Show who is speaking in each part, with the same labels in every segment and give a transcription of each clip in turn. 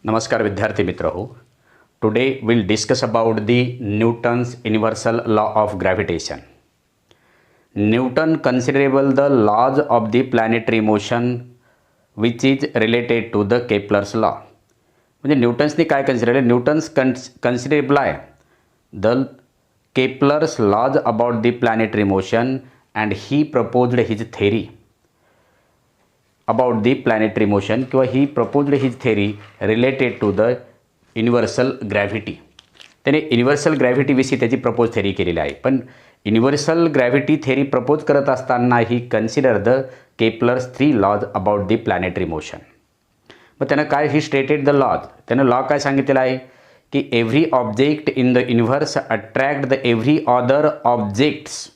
Speaker 1: नमस्कार विद्यार्थी मित्र हो. Today will discuss about the Newton's universal law of gravitation. Newton considerable the laws of the planetary motion which is related to the Kepler's law. म्हणजे न्यूटन्सने काय consider केलं? Newton's considerable आहे the Kepler's laws about the planetary motion and he proposed his theory about the planetary motion किंवा he proposed his theory related to the universal gravity. त्याने universal ग्रॅव्हिटीविषयी त्याची propose theory केलेली आहे. पण universal gravity theory propose करत असताना he consider the Kepler's 3 laws about the planetary motion. मग त्यानं काय ही स्टेटेड द लॉज. त्यानं लॉ काय सांगितलेला आहे की every object in the universe attract the every other objects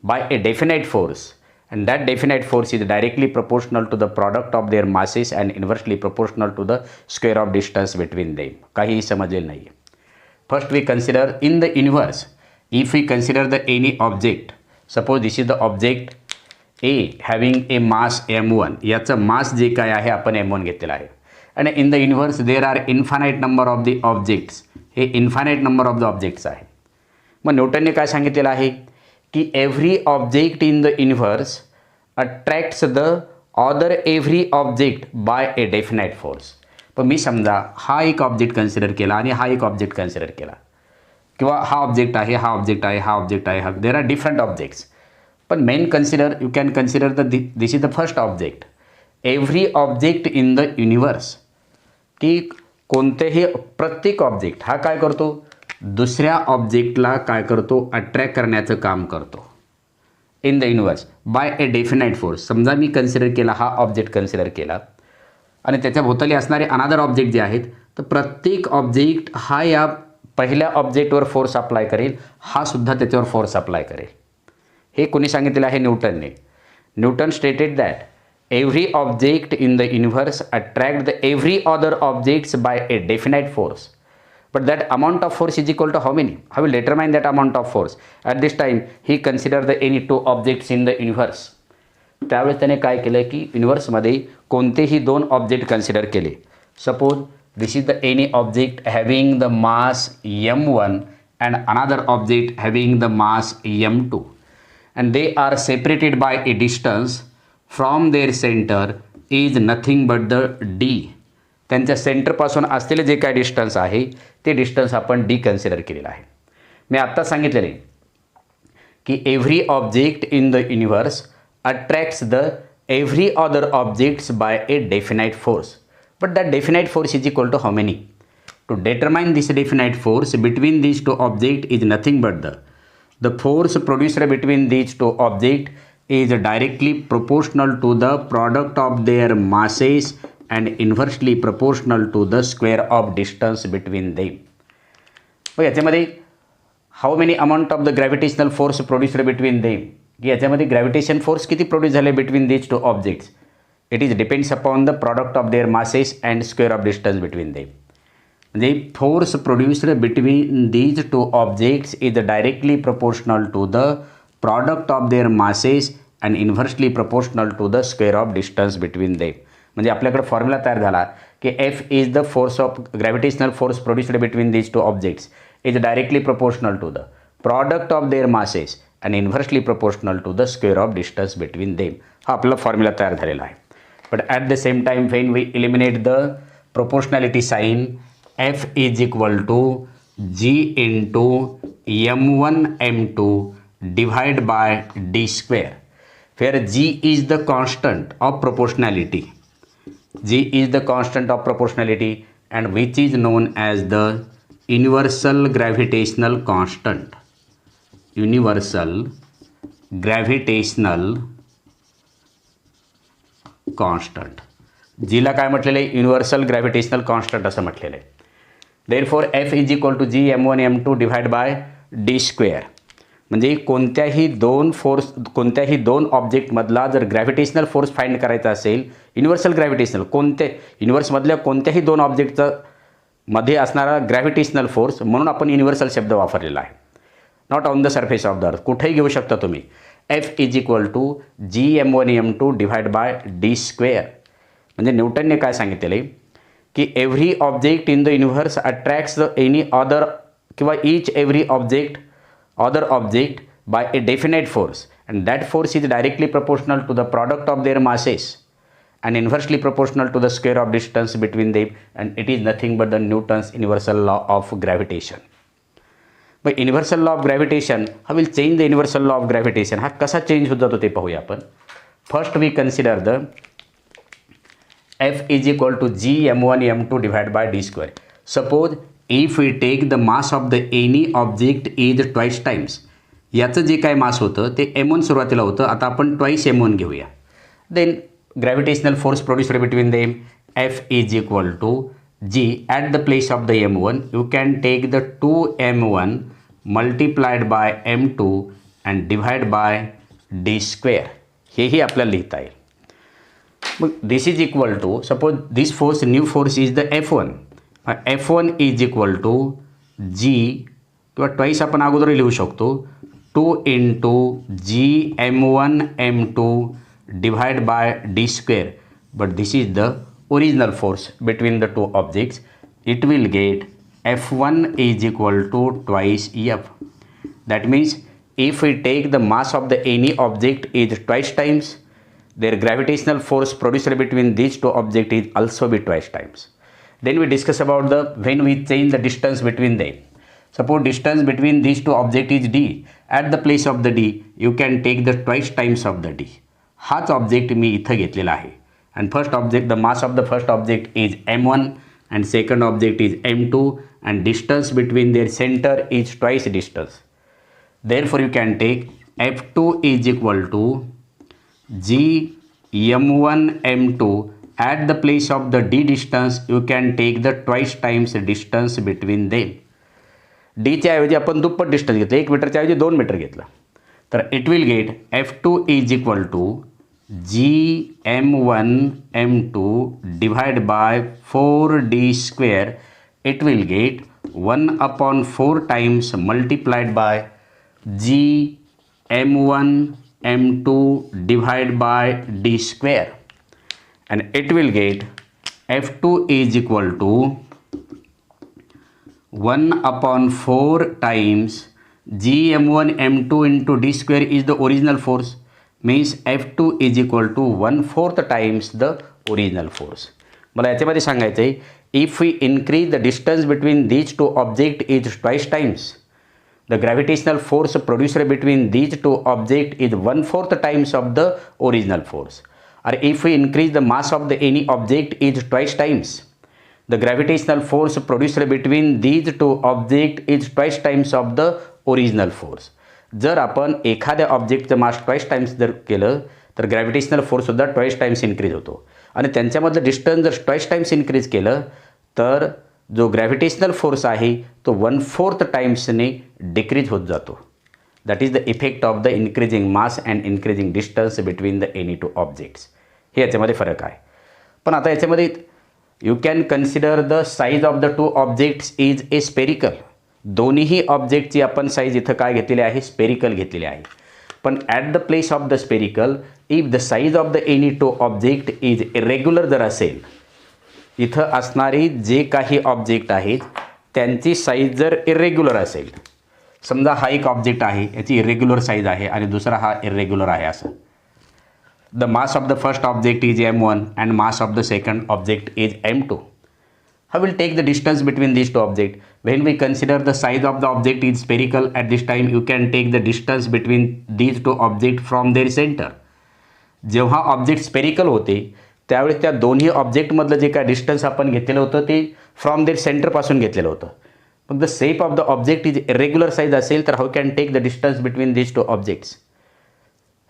Speaker 1: by a definite force and that definite force is directly proportional to the product of their masses and inversely proportional to the square of distance between them. काहीही समजलेलं नाही. First we consider in the universe, if we consider the any object, suppose this is the object A having a mass m1, याचं मास जे काय आहे आपण m1 घेतलेलं आहे. आणि in the universe there are infinite number of the objects. हे infinite number of the objects आहे. मग न्यूटनने काय सांगितलेलं आहे की every object in the universe attracts the other every object by a definite force. पण मी समजा हा एक ऑब्जेक्ट कन्सिडर केला आणि हा एक ऑब्जेक्ट कन्सिडर केला किंवा हा ऑब्जेक्ट आहे, हा ऑब्जेक्ट आहे, हा ऑब्जेक्ट आहे, हा देर आर डिफरंट ऑब्जेक्ट्स. पण main consider you can consider the this is the first object. Every object in the universe की कोणतेही प्रत्येक ऑब्जेक्ट हा काय करतो, दुसऱ्या ऑब्जेक्टला काय करतो, अट्रॅक्ट करण्याचं काम करतो in the universe by a definite force. समजा मी कन्सिडर केला, हा ऑब्जेक्ट कन्सिडर केला आणि त्याच्या भोवताली असणारे अनादर ऑब्जेक्ट जे आहेत, तर प्रत्येक ऑब्जेक्ट हा या पहिल्या ऑब्जेक्टवर फोर्स अप्लाय करेल, हा सुद्धा त्याच्यावर फोर्स अप्लाय करेल. हे कोणी सांगितलेलं आहे? न्यूटनने. Newton stated that every object in the universe attract the every other objects by a definite force. But that amount of force is equal to how many? How will determine that amount of force? At this time, he considered the any two objects in the universe. त्यावेळेस त्याने काय केलं की युनिव्हर्समध्ये कोणतेही दोन object consider केले. Suppose this is the any object having the mass m1 and another object having the mass m2 and they are separated by a distance from their centre is nothing but the d. त्यांच्या सेंटरपासून असलेले जे काय distance आहे ते distance आपण D consider केलेलं आहे. मी आत्ता सांगितलेले की every object in the universe attracts the every other objects by a definite force. But that definite force is equal to how many? To determine this definite force between these two objects is nothing but the force produced between these two objects is directly proportional to the product of their masses and inversely proportional to the square of distance between them. मग याच्यामध्ये how many amount of the gravitational force produced between them, की याच्यामध्ये gravitation force किती produce झाले between these two objects. It is depends upon the product of their masses and square of distance between them. म्हणजे force produced between these two objects is directly proportional to the product of their masses and inversely proportional to the square of distance between them. म्हणजे आपल्याकडे formula तयार झाला की F is the force of gravitational force produced between these two objects is directly proportional to the product of their masses and inversely proportional to the square of distance between them. हा आपला formula तयार झालेला आहे. But at the same time when we eliminate the proportionality sign, F is equal to G into m1 m2 divide by D square, where g is the constant of proportionality. G is the constant of proportionality and which is known as the universal gravitational constant. Universal gravitational constant. G ला काय म्हटलेलं आहे? Universal gravitational constant असं म्हटलेलं आहे. Therefore F is equal to G m1 m2 divide by D square. म्हणजे कोणत्याही दोन ऑब्जेक्टमधला जर ग्रॅव्हिटेशनल फोर्स फाइंड करायचा असेल, युनिव्हर्सल ग्रॅव्हिटेशनल युनिव्हर्समधल्या कोणत्याही दोन ऑब्जेक्टचा मध्ये असणारा ग्रॅव्हिटेशनल फोर्स, म्हणून आपण युनिव्हर्सल शब्द वापरलेला आहे. Not on the surface of the earth, कुठेही घेऊ शकता तुम्ही. F is equal to G m1 m2 divide by D square. म्हणजे न्यूटनने काय सांगितलेलं आहे की every object in the universe attracts the any other किंवा each every object other object by a definite force, and that force is directly proportional to the product of their masses and inversely proportional to the square of distance between them, and it is nothing but the Newton's universal law of gravitation. But universal law of gravitation, how will change the universal law of gravitation? हा कसा change होत जातो ते पाहूया आपण. First we consider the F is equal to g m1 m2 divided by d square. Suppose if we take the mass of the any object is twice times, याचं जे काय मास होतं ते m1 सुरुवातीला होतं, आता आपण twice m1 घेऊया. Then gravitational force produced between them, F is equal to g at the place of the m1 you can take the 2m1 multiplied by m2 and divide by d square. हेही आपल्याला लिहिता येईल. मग this is equal to, suppose this force, new force is the F1. F1 is equal to g किंवा twice आपण अगोदर लिहू शकतो 2 into g m1 m2 divided by d square, but this is the original force between the two objects. It will get F1 is equal to twice F. That means if we take the mass of the any object is twice times, their gravitational force produced between these two objects is also be twice times. Then we discuss about the when we change the distance between them. Suppose distance between these two objects is d. At the place of the d, you can take the twice times of the d. हाच object मी इथं घेतलेला आहे. And first object, the mass of the first object is m1 and second object is m2 and distance between their center is twice distance. Therefore, you can take F2 is equal to g m1 m2. At the place of the d distance you can take the twice times distance between them. d च्या ऐवजी आपण दुप्पट distance घेतलं, 1 मीटरच्या ऐवजी 2 metre घेतलं, तर it will gate F2 is equal to g m1 m2 divided by 4d square. It will get 1/4 times multiplied by g m1 m2 divided by d square, and it will get F2 is equal to 1/4 times g m1 m2 into d square is the original force, means F2 is equal to 1/4 times the original force. मला याच्यामध्ये सांगायचं आहे, if we increase the distance between these two objects is twice times, the gravitational force produced between these two objects is 1/4 times of the original force. Or if we increase the mass of the any object is twice times, the gravitational force produced between these two objects is twice times of the original force. जर आपण एखाद्या ऑब्जेक्टचं मास twice times जर केलं तर gravitational फोर्ससुद्धा twice times increase होतो, आणि त्यांच्यामधलं distance जर twice times increase केलं तर जो ग्रॅव्हिटेशनल फोर्स आहे तो 1/4 टाइम्सने डिक्रीज होत जातो. That is the effect of the increasing mass and increasing distance between the any two objects. हे याच्यामध्ये फरक आहे. पण आता याच्यामध्ये you can consider the size of the two objects is a spherical. दोन्हीही ऑब्जेक्टची आपण साईज इथं काय घेतलेली आहे, स्पेरिकल घेतलेली आहे. पण at the place of the spherical if the size of the any to object is irregular जर असेल, इथं असणारी जे काही ऑब्जेक्ट आहेत त्यांची साईज जर इरेग्युलर असेल, समजा हा एक ऑब्जेक्ट आहे याची इरेग्युलर साईज आहे आणि दुसरा हा इरेग्युलर आहे असं, the mass of the first object is m1 and mass of the second object is m2. How will take the distance between these two objects? When we consider the size of the object is spherical, at this time you can take the distance between these two objects from their center. जेव्हा object spherical होते त्यावेळेस त्या दोन्ही ऑब्जेक्टमधलं जे काय distance आपण घेतलेलं होतं ते फ्रॉम देअर सेंटरपासून घेतलेलं होतं. मग the shape of the object is irregular size असेल तर how can take the distance between this two objects.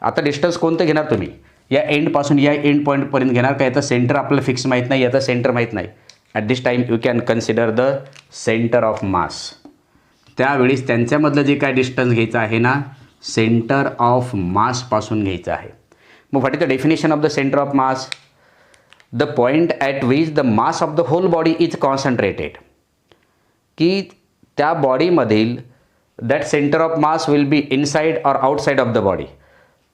Speaker 1: आता डिस्टन्स कोणतं घेणार तुम्ही, या एंडपासून या एंड पॉईंटपर्यंत घेणार का, याचा सेंटर आपल्याला फिक्स माहीत नाही, याचा सेंटर माहीत नाही. At this time you can consider the centre of मास. त्यावेळेस त्यांच्यामधलं जे काय डिस्टन्स घ्यायचं आहे ना, सेंटर ऑफ मासपासून घ्यायचं आहे. मग what is the definition of the centre of mass? The point at which the mass of the whole body is concentrated. की त्या बॉडीमधील that centre of mass will be inside or outside of the body.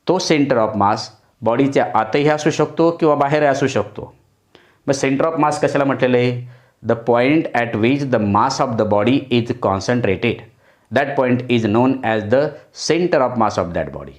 Speaker 1: तो centre of mass बॉडीच्या आतही असू शकतो किंवा बाहेर असू शकतो. मग सेंटर ऑफ मास कशाला म्हटलेलं आहे? The point at which the mass of the body is concentrated, that point is non as the centre of mass of that body.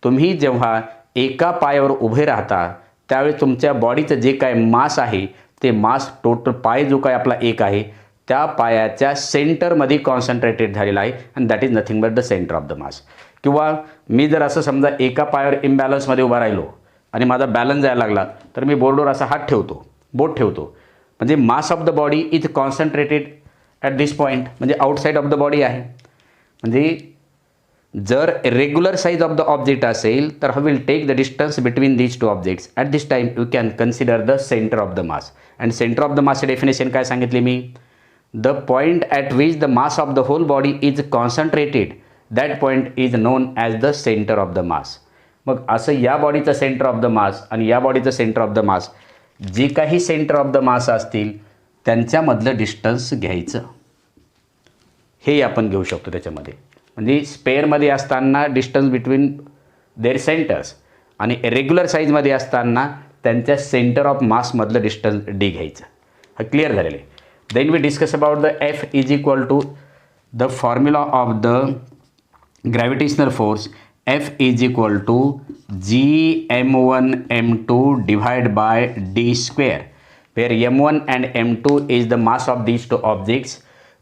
Speaker 1: तुम्ही जेव्हा एका पायावर उभे राहता त्यावेळी तुमच्या बॉडीचं जे काय मास आहे ते मास टोटल पाय जो काय आपला एक आहे त्या पायाच्या सेंटरमध्ये कॉन्सन्ट्रेटेड झालेला आहे and that is nothing but the centre of the मास. किंवा मी जर असं समजा एका पायावर इम्बॅलन्समध्ये उभा राहिलो आणि माझा बॅलन्स जायला लागला तर मी बोर्डवर असा हात ठेवतो, बोट ठेवतो, म्हणजे mass of the body is concentrated at this point, म्हणजे आउटसाईड ऑफ द बॉडी आहे. म्हणजे जर regular size of the object असेल तर how will take the distance between these two objects at this time you can consider the centre of the mass. And centre of the मासचे definition काय सांगितले मी? The point at which the mass of the whole body is concentrated that point is non as the centre of the मास. मग असं या बॉडीचं centre of the मास आणि या बॉडीचं सेंटर ऑफ द मास, जे काही सेंटर ऑफ द मास असतील त्यांच्यामधलं डिस्टन्स घ्यायचं, हे आपण घेऊ शकतो त्याच्यामध्ये. म्हणजे स्पेअरमध्ये असताना डिस्टन्स बिटवीन देअर सेंटर्स आणि रेग्युलर साईजमध्ये असताना त्यांच्या सेंटर ऑफ मासमधलं डिस्टन्स डी घ्यायचं. हा क्लिअर झालेलं आहे. Then we discuss about the F is equal to the formula of the gravitational force. F is equal to gm1 m2 divided by d square, where m1 and m2 is the mass of these two objects,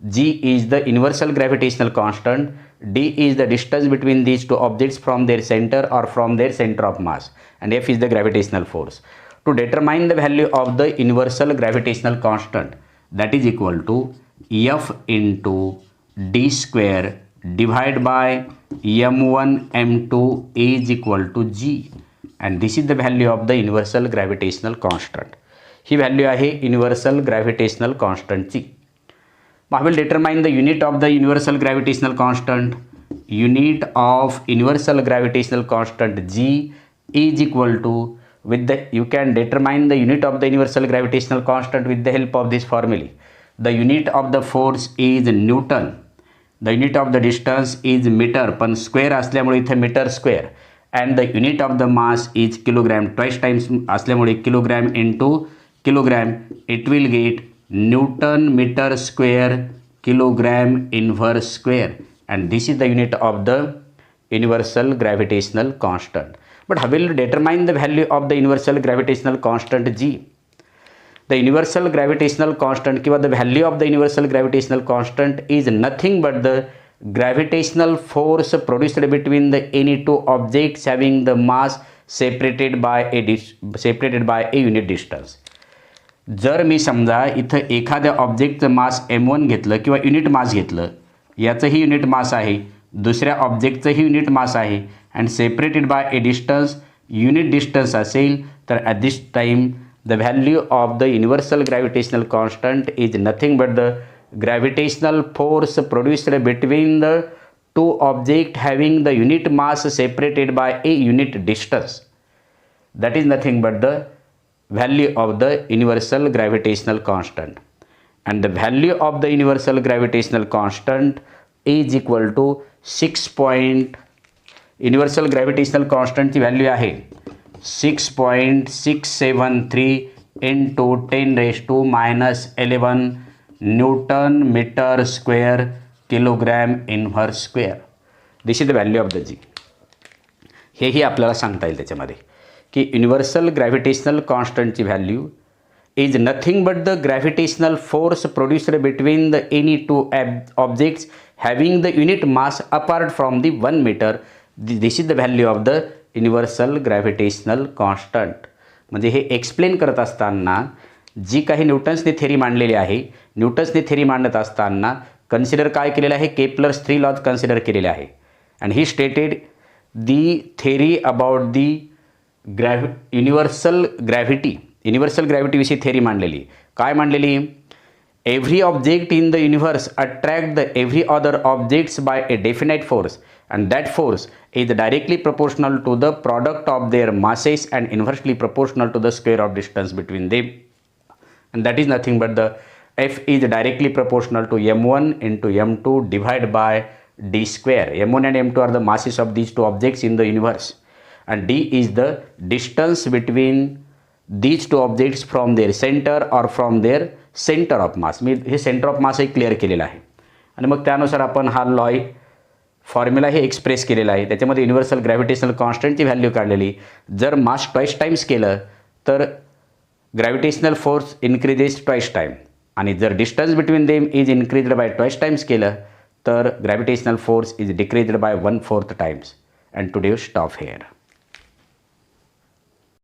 Speaker 1: g is the universal gravitational constant, d is the distance between these two objects from their center or from their center of mass, and F is the gravitational force. To determine the value of the universal gravitational constant, that is equal to F into d square divided by m1 m2 is equal to g, and this is the value of the universal gravitational constant. He value आहे universal gravitational कॉन्स्टंटची. मग I will determine the unit of the universal gravitational constant. Unit of universal gravitational constant g is equal to, with the you can determine the unit of the universal gravitational constant with the help of this formula. The unit of the force is Newton. The unit of the distance is meter, पण square असल्यामुळे इथे metre square. And the unit of the mass is kilogram, twice times असल्यामुळे kilogram into kilogram. It will get newton metre square kilogram inverse square, and this is the unit of the universal gravitational constant. But how will determine the value of the universal gravitational constant G? The universal gravitational constant किंवा the value of the universal gravitational constant is nothing but the gravitational force produced between the any two objects having the mass separated by a unit distance. जर मी समजा इथं एखाद्या ऑब्जेक्टचं मास m1 घेतलं किंवा unit मास घेतलं, याचंही unit मास आहे, दुसऱ्या ऑब्जेक्टचंही युनिट मास आहे and separated by a distance, unit distance असेल तर at this time the value of the universal gravitational constant is nothing but the gravitational force produced between the two objects having the unit mass separated by a unit distance. That is nothing but the value of the universal gravitational constant, and the value of the universal gravitational constant is equal to 6. universal gravitational constant ची value आहे 6.673 into 10⁻⁻11 newton metre square kilogram inverse square. This is the value of the G. हेही आपल्याला सांगता येईल त्याच्यामध्ये की universal gravitational कॉन्स्टंटची value is nothing but the gravitational force produced between the any two objects having the unit mass apart from the 1 metre. This is the value of the universal gravitational constant. म्हणजे हे explain करत असताना जी काही न्यूटन्सने theory मांडलेली आहे, न्यूटन्सने theory मांडत असताना consider काय केलेलं आहे? केपलर्स 3 लॉज कन्सिडर केलेले आहे. And he stated the theory about the universal ग्रॅव्हिटीविषयी थेरी मांडलेली. काय मांडलेली? Every object in the universe attract the every other objects by a definite force, and that force is directly proportional to the product of their masses and inversely proportional to the square of distance between them, and that is nothing but the F is directly proportional to m1 into m2 divided by d square. m1 and m2 are the masses of these two objects in the universe, and d is the distance between these two objects from their centre or from their centre of mass. मी हे centre of मास एक clear केलेलं आहे आणि मग त्यानुसार आपण हा लॉ फॉर्म्युला हे एक्सप्रेस केलेला आहे. त्याच्यामध्ये युनिव्हर्सल ग्रॅव्हिटेशनल कॉन्स्टंटची व्हॅल्यू काढलेली. जर मास ट्वाईस टाईम्स केलं तर gravitational force increases twice time आणि जर distance between them is increased by twice times केलं तर gravitational force is decreased by 1/4 times. And today stop hair.